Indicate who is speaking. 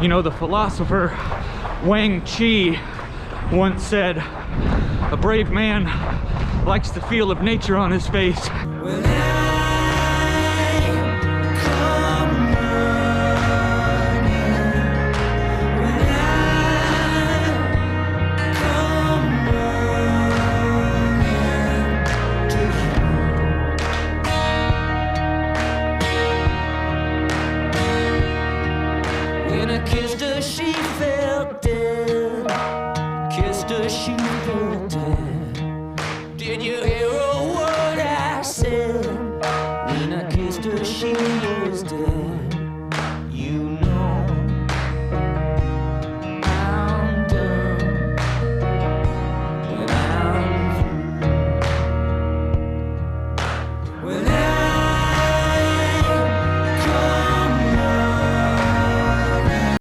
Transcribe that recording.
Speaker 1: You know, the philosopher Wang Chi once said, "A brave man likes the feel of nature on his face."
Speaker 2: When I come running, when I come running to you. When I kissed her, she felt dead. Kissed her, she felt dead. Did you